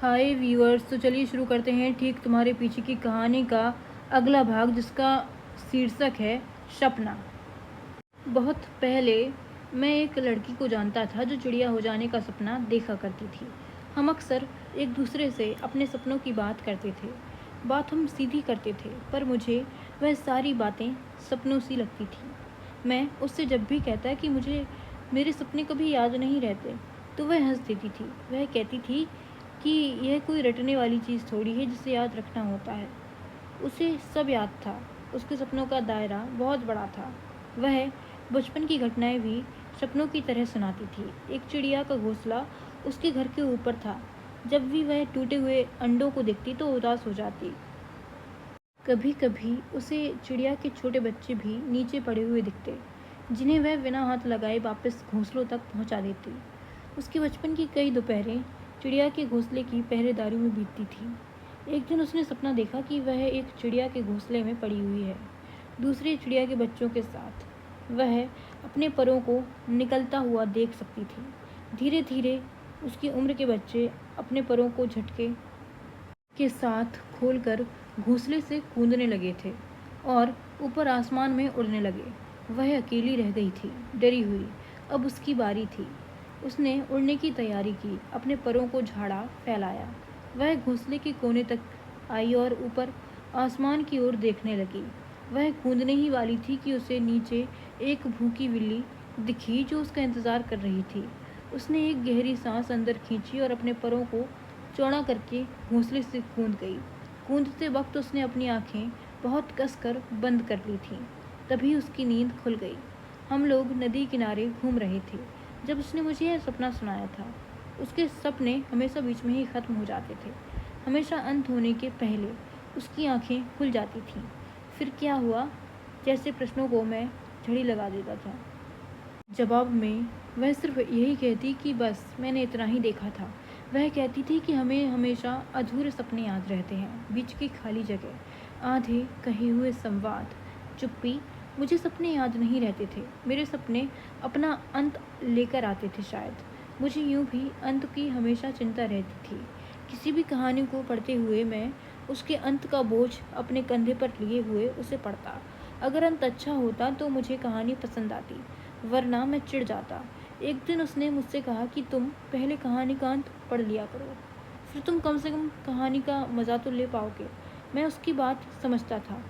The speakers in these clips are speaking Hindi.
हाय व्यूअर्स, तो चलिए शुरू करते हैं ठीक तुम्हारे पीछे की कहानी का अगला भाग, जिसका शीर्षक है सपना। बहुत पहले मैं एक लड़की को जानता था जो चिड़िया हो जाने का सपना देखा करती थी। हम अक्सर एक दूसरे से अपने सपनों की बात करते थे। बात हम सीधी करते थे, पर मुझे वह सारी बातें सपनों सी लगती थी। मैं उससे जब भी कहता कि मुझे मेरे सपने कभी याद नहीं रहते, तो वह हंस देती थी। वह कहती थी कि यह कोई रटने वाली चीज़ थोड़ी है जिसे याद रखना होता है। उसे सब याद था। उसके सपनों का दायरा बहुत बड़ा था। वह बचपन की घटनाएं भी सपनों की तरह सुनाती थी। एक चिड़िया का घोंसला उसके घर के ऊपर था। जब भी वह टूटे हुए अंडों को देखती तो उदास हो जाती। कभी कभी उसे चिड़िया के छोटे बच्चे भी नीचे पड़े हुए दिखते, जिन्हें वह बिना हाथ लगाए वापस घोंसलों तक पहुंचा देती। उसके बचपन की कई दोपहरें चिड़िया के घोंसले की पहरेदारी में बीतती थी। एक दिन उसने सपना देखा कि वह एक चिड़िया के घोंसले में पड़ी हुई है, दूसरे चिड़िया के बच्चों के साथ। वह अपने परों को निकलता हुआ देख सकती थी। धीरे धीरे उसकी उम्र के बच्चे अपने परों को झटके के साथ खोलकर घोंसले से कूदने लगे थे और ऊपर आसमान में उड़ने लगे। वह अकेली रह गई थी, डरी हुई। अब उसकी बारी थी। उसने उड़ने की तैयारी की, अपने परों को झाड़ा, फैलाया। वह घोंसले के कोने तक आई और ऊपर आसमान की ओर देखने लगी। वह कूदने ही वाली थी कि उसे नीचे एक भूखी बिल्ली दिखी जो उसका इंतजार कर रही थी। उसने एक गहरी सांस अंदर खींची और अपने परों को चौड़ा करके घोंसले से कूद गई। कूदते वक्त उसने अपनी आंखें बहुत कसकर बंद कर ली थीं। तभी उसकी नींद खुल गई। हम लोग नदी किनारे घूम रहे थे जब उसने मुझे यह सपना सुनाया था। उसके सपने हमेशा बीच में ही खत्म हो जाते थे, हमेशा अंत होने के पहले उसकी आंखें खुल जाती थीं। फिर क्या हुआ, जैसे प्रश्नों को मैं झड़ी लगा देता था। जवाब में वह सिर्फ यही कहती कि बस मैंने इतना ही देखा था। वह कहती थी कि हमें हमेशा अधूरे सपने याद रहते हैं, बीच की खाली जगह, आधे कहे हुए संवाद, चुप्पी। मुझे सपने याद नहीं रहते थे। मेरे सपने अपना अंत लेकर आते थे शायद। मुझे यूं भी अंत की हमेशा चिंता रहती थी। किसी भी कहानी को पढ़ते हुए मैं उसके अंत का बोझ अपने कंधे पर लिए हुए उसे पढ़ता। अगर अंत अच्छा होता तो मुझे कहानी पसंद आती, वरना मैं चिढ़ जाता। एक दिन उसने मुझसे कहा कि तुम पहले कहानी का अंत पढ़ लिया करो, फिर तुम कम से कम कहानी का मज़ा तो ले पाओगे। मैं उसकी बात समझता था,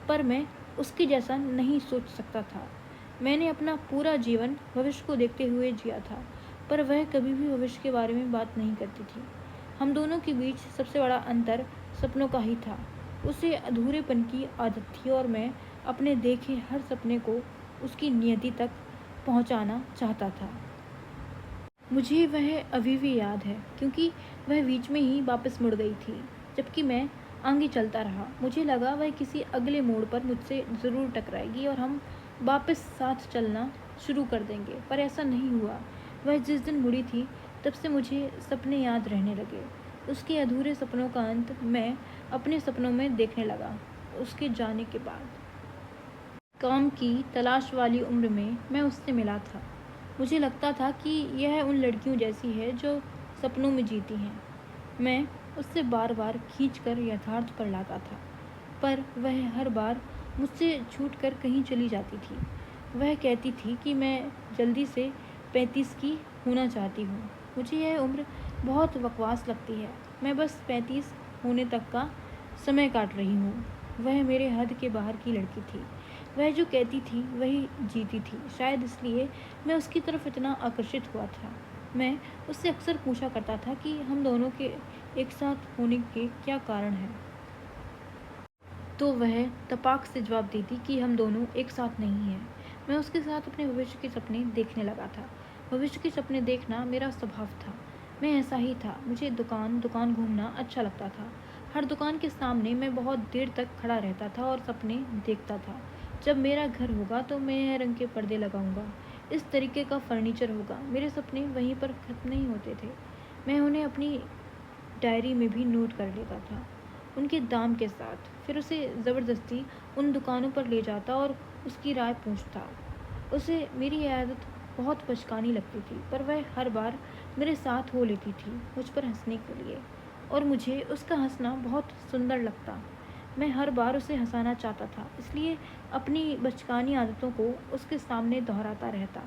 पर मैं उसके जैसा नहीं सोच सकता था। मैंने अपना पूरा जीवन भविष्य को देखते हुए जिया था, पर वह कभी भी भविष्य के बारे में बात नहीं करती थी। हम दोनों के बीच सबसे बड़ा अंतर सपनों का ही था। उसे अधूरेपन की आदत थी और मैं अपने देखे हर सपने को उसकी नियति तक पहुंचाना चाहता था। मुझे वह अभी भी याद है, क्योंकि वह बीच में ही वापस मुड़ गई थी, जबकि मैं आगे चलता रहा। मुझे लगा वह किसी अगले मोड़ पर मुझसे ज़रूर टकराएगी और हम वापस साथ चलना शुरू कर देंगे, पर ऐसा नहीं हुआ। वह जिस दिन मुड़ी थी, तब से मुझे सपने याद रहने लगे। उसके अधूरे सपनों का अंत मैं अपने सपनों में देखने लगा। उसके जाने के बाद काम की तलाश वाली उम्र में मैं उससे मिला था। मुझे लगता था कि यह उन लड़कियों जैसी है जो सपनों में जीती हैं। मैं उससे बार बार खींचकर यथार्थ पर लाता था, पर वह हर बार मुझसे छूट कर कहीं चली जाती थी। वह कहती थी कि मैं जल्दी से 35 की होना चाहती हूँ। मुझे यह उम्र बहुत बकवास लगती है। मैं बस 35 होने तक का समय काट रही हूँ। वह मेरे हद के बाहर की लड़की थी। वह जो कहती थी वही जीती थी। शायद इसलिए मैं उसकी तरफ इतना आकर्षित हुआ था। मैं उससे अक्सर पूछा करता था कि हम दोनों के एक साथ होने के क्या कारण हैं, तो वह तपाक से जवाब देती कि हम दोनों एक साथ नहीं हैं। मैं उसके साथ अपने भविष्य के सपने देखने लगा था। भविष्य के सपने देखना मेरा स्वभाव था। मैं ऐसा ही था। मुझे दुकान दुकान घूमना अच्छा लगता था। हर दुकान के सामने मैं बहुत देर तक खड़ा रहता था और सपने देखता था। जब मेरा घर होगा तो मैं यह रंग के पर्दे लगाऊंगा, इस तरीके का फर्नीचर होगा। मेरे सपने वहीं पर खत्म नहीं होते थे। मैं उन्हें अपनी डायरी में भी नोट कर लेता था, उनके दाम के साथ। फिर उसे ज़बरदस्ती उन दुकानों पर ले जाता और उसकी राय पूछता। उसे मेरी यह आदत बहुत बचकानी लगती थी, पर वह हर बार मेरे साथ हो लेती थी, मुझ पर हंसने के लिए। और मुझे उसका हंसना बहुत सुंदर लगता। मैं हर बार उसे हंसाना चाहता था, इसलिए अपनी बचकानी आदतों को उसके सामने दोहराता रहता।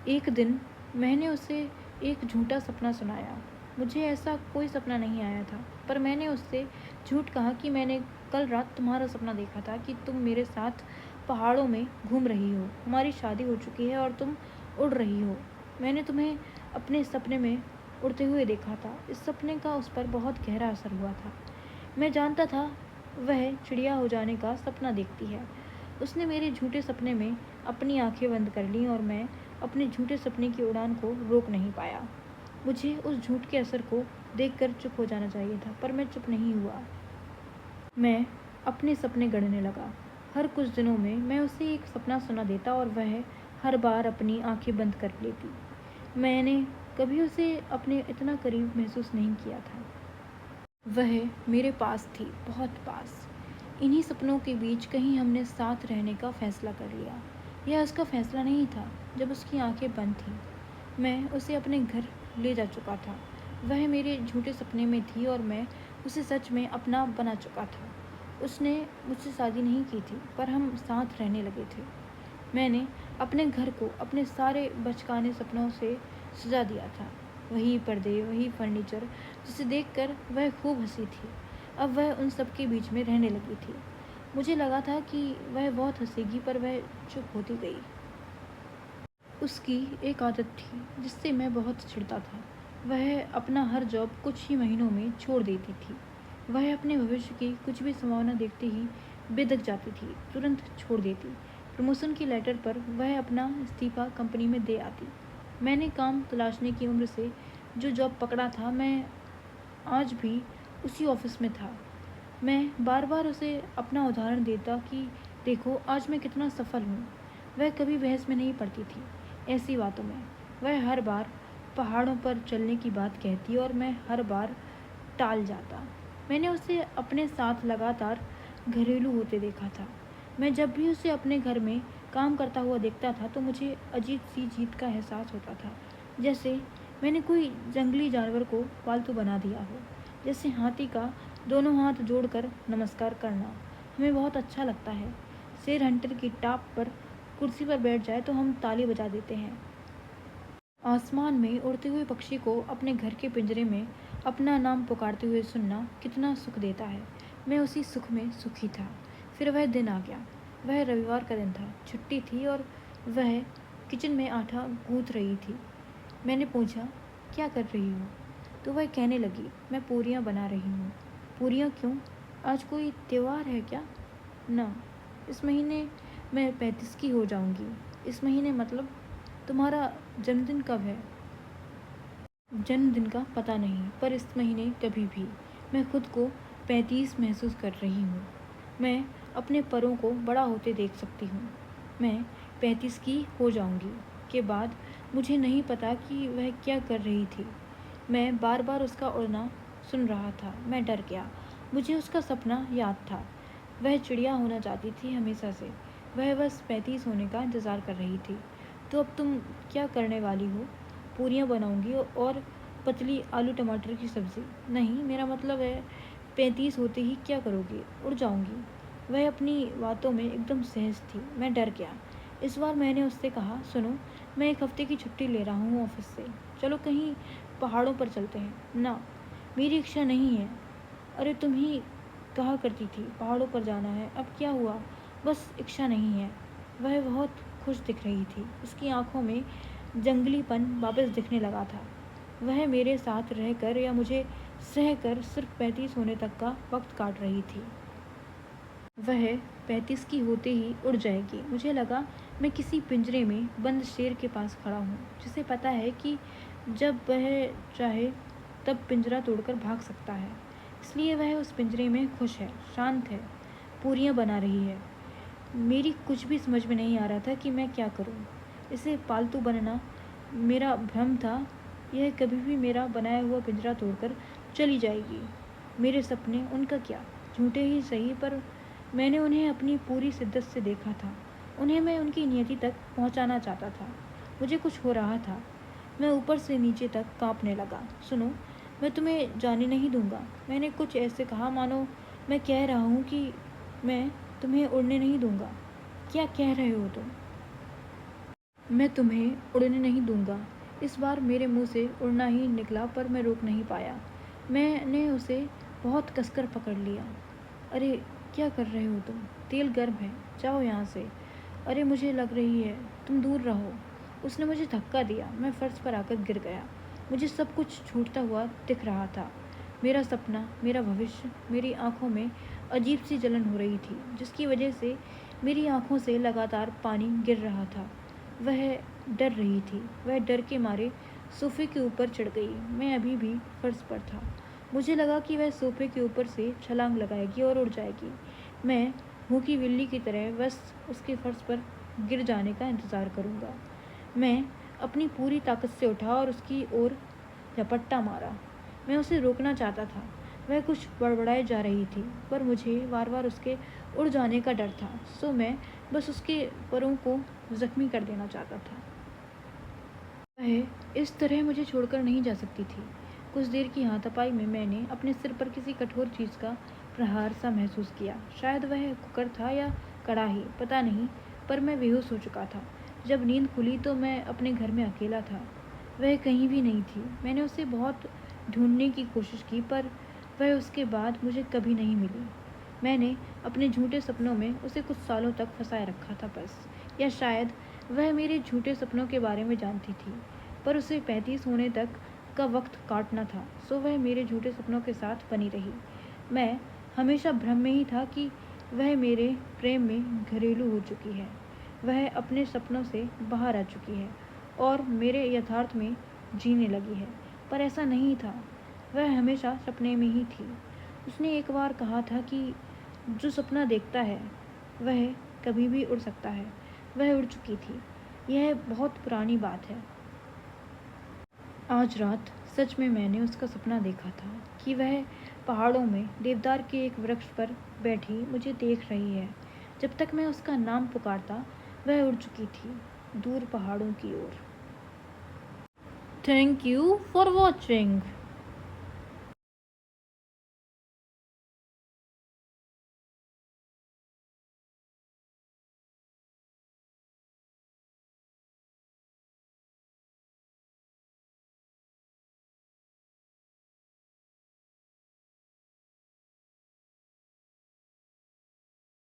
एक दिन मैंने उसे एक झूठा सपना सुनाया। मुझे ऐसा कोई सपना नहीं आया था, पर मैंने उससे झूठ कहा कि मैंने कल रात तुम्हारा सपना देखा था कि तुम मेरे साथ पहाड़ों में घूम रही हो, हमारी शादी हो चुकी है और तुम उड़ रही हो। मैंने तुम्हें अपने सपने में उड़ते हुए देखा था। इस सपने का उस पर बहुत गहरा असर हुआ था। मैं जानता था वह चिड़िया हो जाने का सपना देखती है। उसने मेरे झूठे सपने में अपनी आंखें बंद कर लीं और मैं अपने झूठे सपने की उड़ान को रोक नहीं पाया। मुझे उस झूठ के असर को देखकर चुप हो जाना चाहिए था, पर मैं चुप नहीं हुआ। मैं अपने सपने गढ़ने लगा। हर कुछ दिनों में मैं उसे एक सपना सुना देता और वह हर बार अपनी आंखें बंद कर लेती। मैंने कभी उसे अपने इतना करीब महसूस नहीं किया था। वह मेरे पास थी, बहुत पास। इन्हीं सपनों के बीच कहीं हमने साथ रहने का फैसला कर लिया। यह उसका फैसला नहीं था। जब उसकी आंखें बंद थीं, मैं उसे अपने घर ले जा चुका था। वह मेरे झूठे सपने में थी और मैं उसे सच में अपना बना चुका था। उसने मुझसे शादी नहीं की थी, पर हम साथ रहने लगे थे। मैंने अपने घर को अपने सारे बचकाने सपनों से सजा दिया था। वही पर्दे, वही फर्नीचर जिसे देखकर वह खूब हंसी थी। अब वह उन सब के बीच में रहने लगी थी। मुझे लगा था कि वह बहुत हंसेगी, पर वह चुप होती गई। उसकी एक आदत थी जिससे मैं बहुत चिढ़ता था। वह अपना हर जॉब कुछ ही महीनों में छोड़ देती थी। वह अपने भविष्य की कुछ भी संभावना देखते ही बेधक जाती थी, तुरंत छोड़ देती। प्रमोशन की लेटर पर वह अपना इस्तीफा कंपनी में दे आती। मैंने काम तलाशने की उम्र से जो जॉब पकड़ा था, मैं आज भी उसी ऑफिस में था। मैं बार बार उसे अपना उदाहरण देता कि देखो आज मैं कितना सफल हूँ। वह कभी बहस में नहीं पड़ती थी। ऐसी बातों में वह हर बार पहाड़ों पर चलने की बात कहती और मैं हर बार टाल जाता। मैंने उसे अपने साथ लगातार घरेलू होते देखा था। मैं जब भी उसे अपने घर में काम करता हुआ देखता था तो मुझे अजीब सी जीत का एहसास होता था, जैसे मैंने कोई जंगली जानवर को पालतू बना दिया हो। जैसे हाथी का दोनों हाथ जोड़कर नमस्कार करना हमें बहुत अच्छा लगता है। शेर हंटर की टाप पर कुर्सी पर बैठ जाए तो हम ताली बजा देते हैं। आसमान में उड़ते हुए पक्षी को अपने घर के पिंजरे में अपना नाम पुकारते हुए सुनना कितना सुख देता है। मैं उसी सुख में सुखी था। फिर वह दिन आ गया। वह रविवार का दिन था, छुट्टी थी और वह किचन में आटा गूंथ रही थी। मैंने पूछा, क्या कर रही हो? तो वह कहने लगी, मैं पूरियाँ बना रही हूँ। पूरियाँ क्यों? आज कोई त्योहार है क्या? ना, इस महीने मैं 35 की हो जाऊँगी। इस महीने मतलब? तुम्हारा जन्मदिन कब है? जन्मदिन का पता नहीं, पर इस महीने कभी भी। मैं खुद को 35 महसूस कर रही हूँ। मैं अपने परों को बड़ा होते देख सकती हूँ। मैं 35 की हो जाऊँगी के बाद मुझे नहीं पता कि वह क्या कर रही थी। मैं बार बार उसका उड़ना सुन रहा था। मैं डर गया। मुझे उसका सपना याद था। वह चिड़िया होना चाहती थी हमेशा से। वह बस 35 होने का इंतज़ार कर रही थी। तो अब तुम क्या करने वाली हो? पूरियाँ बनाऊंगी और पतली आलू टमाटर की सब्ज़ी। नहीं, मेरा मतलब है 35 होते ही क्या करोगी? उड़ जाऊंगी। वह अपनी बातों में एकदम सहज थी। मैं डर गया। इस बार मैंने उससे कहा, सुनो, मैं 1 हफ्ते की छुट्टी ले रहा हूँ ऑफिस से। चलो कहीं पहाड़ों पर चलते हैं। ना, मेरी इच्छा नहीं है। अरे तुम ही कहा करती थी पहाड़ों पर जाना है, अब क्या हुआ? बस इच्छा नहीं है। वह बहुत खुश दिख रही थी। उसकी आंखों में जंगलीपन वापस दिखने लगा था। वह मेरे साथ रहकर या मुझे सहकर सिर्फ 35 होने तक का वक्त काट रही थी। वह 35 की होते ही उड़ जाएगी। मुझे लगा मैं किसी पिंजरे में बंद शेर के पास खड़ा हूँ, जिसे पता है कि जब वह चाहे तब पिंजरा तोड़कर भाग सकता है। इसलिए वह उस पिंजरे में खुश है, शांत है, पूरियाँ बना रही है। मेरी कुछ भी समझ में नहीं आ रहा था कि मैं क्या करूं। इसे पालतू बनना मेरा भ्रम था। यह कभी भी मेरा बनाया हुआ पिंजरा तोड़कर चली जाएगी। मेरे सपने, उनका क्या? झूठे ही सही, पर मैंने उन्हें अपनी पूरी शिद्दत से देखा था। उन्हें मैं उनकी नियति तक पहुंचाना चाहता था। मुझे कुछ हो रहा था। मैं ऊपर से नीचे तक कांपने लगा। सुनो, मैं तुम्हें जाने नहीं दूंगा। मैंने कुछ ऐसे कहा मानो मैं कह रहा हूँ कि मैं तुम्हें उड़ने नहीं दूंगा। क्या कह रहे हो तुम? मैं तुम्हें उड़ने नहीं दूंगा। इस बार मेरे मुंह से उड़ना ही निकला, पर मैं रोक नहीं पाया। मैंने उसे बहुत कसकर पकड़ लिया। अरे क्या कर रहे हो तुम? तेल गर्म है, जाओ यहाँ से। अरे मुझे लग रही है, तुम दूर रहो। उसने मुझे धक्का दिया। मैं फर्श पर आकर गिर गया। मुझे सब कुछ छूटता हुआ दिख रहा था। मेरा सपना, मेरा भविष्य। मेरी आंखों में अजीब सी जलन हो रही थी, जिसकी वजह से मेरी आंखों से लगातार पानी गिर रहा था। वह डर रही थी। वह डर के मारे सोफे के ऊपर चढ़ गई। मैं अभी भी फर्श पर था। मुझे लगा कि वह सोफे के ऊपर से छलांग लगाएगी और उड़ जाएगी। मैं भूखी बिल्ली की तरह बस उसके फर्श पर गिर जाने का इंतज़ार करूँगा। मैं अपनी पूरी ताकत से उठा और उसकी ओर झपट्टा मारा। मैं उसे रोकना चाहता था। वह कुछ बड़बड़ाए जा रही थी, पर मुझे बार बार उसके उड़ जाने का डर था, सो मैं बस उसके परों को ज़ख्मी कर देना चाहता था। वह इस तरह मुझे छोड़कर नहीं जा सकती थी। कुछ देर की हाथापाई में मैंने अपने सिर पर किसी कठोर चीज़ का प्रहार सा महसूस किया। शायद वह कुकर था या कड़ाही, पता नहीं, पर मैं बेहोश हो चुका था। जब नींद खुली तो मैं अपने घर में अकेला था। वह कहीं भी नहीं थी। मैंने उसे बहुत ढूंढने की कोशिश की, पर वह उसके बाद मुझे कभी नहीं मिली। मैंने अपने झूठे सपनों में उसे कुछ सालों तक फंसाए रखा था बस। या शायद वह मेरे झूठे सपनों के बारे में जानती थी, पर उसे 35 होने तक का वक्त काटना था, सो वह मेरे झूठे सपनों के साथ बनी रही। मैं हमेशा भ्रम में ही था कि वह मेरे प्रेम में घरेलू हो चुकी है। वह अपने सपनों से बाहर आ चुकी है और मेरे यथार्थ में जीने लगी है, पर ऐसा नहीं था। वह हमेशा सपने में ही थी। उसने एक बार कहा था कि जो सपना देखता है वह कभी भी उड़ सकता है। वह उड़ चुकी थी। यह बहुत पुरानी बात है। आज रात सच में मैंने उसका सपना देखा था कि वह पहाड़ों में देवदार के एक वृक्ष पर बैठी मुझे देख रही है। जब तक मैं उसका नाम पुकारता, वह उड़ चुकी थी दूर पहाड़ों की ओर। Thank you for watching.